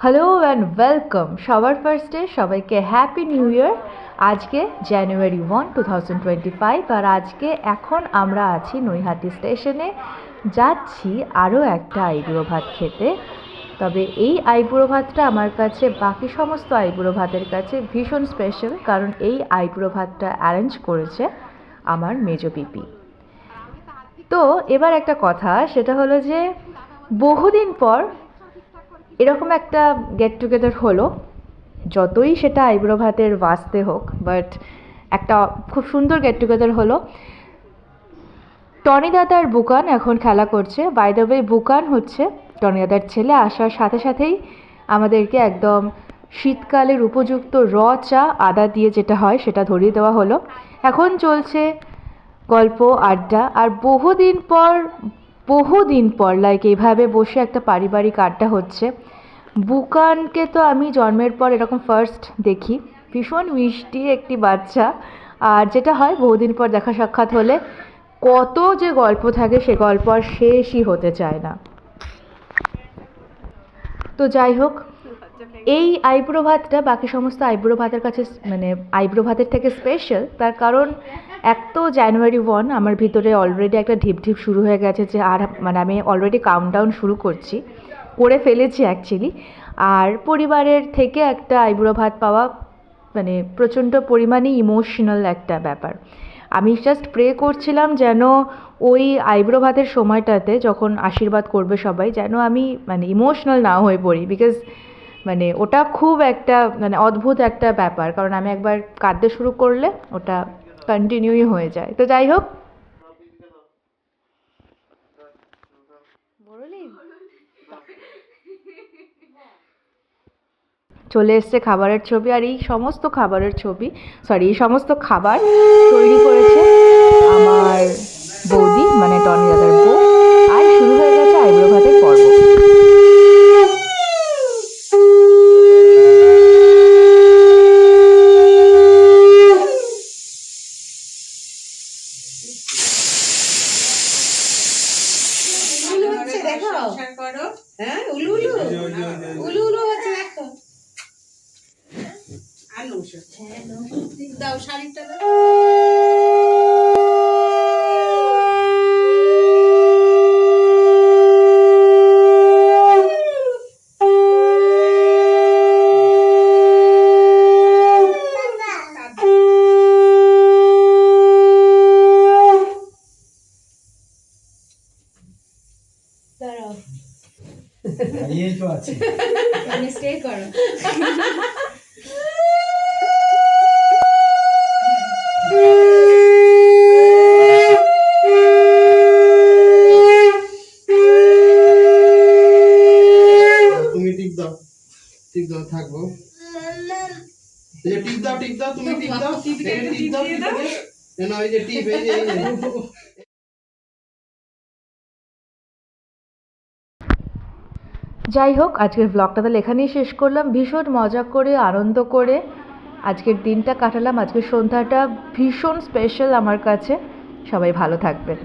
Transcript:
Hello and welcome. সবার ফার্স্টে সবাইকে হ্যাপি নিউ ইয়ার। আজকে জানুয়ারি 1, 2025 আর আজকে এখন আমরা আছি নৈহাটি স্টেশনে, যাচ্ছি আরও একটা আইবুড়ো ভাত খেতে। তবে এই আইবুড়ো ভাতটা আমার কাছে বাকি সমস্ত আইবুড়ো ভাতের কাছে ভীষণ স্পেশাল, কারণ এই আইবুড়ো ভাতটা অ্যারেঞ্জ করেছে আমার মেজো পিপি। তো এবার একটা কথা, সেটা হলো যে বহুদিন পর এরকম একটা গেট টুগেদার হলো, যতই সেটা আইবুড়ো ভাতের বাস্তে হোক, বাট একটা খুব সুন্দর গেট টুগেদার হলো। টনি দাদা আর বুকান এখন খেলা করছে। বাই দ্য ওয়ে, বুকান হচ্ছে টনি দাদার ছেলে। আসার সাথে সাথেই আমাদেরকে একদম শীতকালের উপযুক্ত চা আদা দিয়ে যেটা হয় সেটা ধরিয়ে দেওয়া হলো। এখন চলছে গল্প আড্ডা, আর বহুদিন পর লাইক এইভাবে বসে একটা পারিবারিক আড্ডা হচ্ছে। বুকানকে তো আমি জন্মের পর এরকম ফার্স্ট দেখি, ভীষণ মিষ্টি একটি বাচ্চা। আর যেটা হয়, বহুদিন পর দেখা সাক্ষাৎ হলে কত যে গল্প থাকে, সে গল্প আর শেষই হতে চায় না। তো যাই হোক, এই আইবুড়ো ভাতটা বাকি সমস্ত আইবুড়ো ভাতের কাছে আইবুড়ো ভাতের থেকে স্পেশাল। তার কারণ এক তো জানুয়ারি 1, আমার ভিতরে অলরেডি একটা ঢিপ শুরু হয়ে গেছে যে আর আমি অলরেডি কাউন্টডাউন শুরু করে ফেলেছি অ্যাকচুয়ালি। আর পরিবারের থেকে একটা আইবুড়ো ভাত পাওয়া প্রচণ্ড পরিমাণে ইমোশনাল একটা ব্যাপার। আমি জাস্ট প্রে করছিলাম যেন ওই আইবুড়ো ভাতের সময়টাতে যখন আশীর্বাদ করবে সবাই, যেন আমি ইমোশনাল না হয়ে পড়ি, বিকজ ওটা খুব একটা অদ্ভুত একটা ব্যাপার। কারণ আমি একবার কাঁদতে শুরু করলে ওটা কন্টিনিউই হয়ে যায়। তো যাই হোক, চলে এসছে খাবারের ছবি। আর এই সমস্ত খাবার তৈরি করেছে আমার বৌদি, টনি দাদার বউ। আর শুরু হয়ে গেছে আইবুড়ো ভাতের পর্ব। দাও শাড়িটা দাও। স্টে করো। টিপ দাও থাকবো। এই যে টিপ দাও তুমি টিপ দাও না, এই যে টিপ, এই যে যাই হোক, আজকের ব্লগটা তাহলে এখানেই শেষ করলাম। ভীষণ মজা করে আনন্দ করে আজকের দিনটা কাটালাম। আজকের সন্ধ্যাটা ভীষণ স্পেশাল আমার কাছে। সবাই ভালো থাকবেন।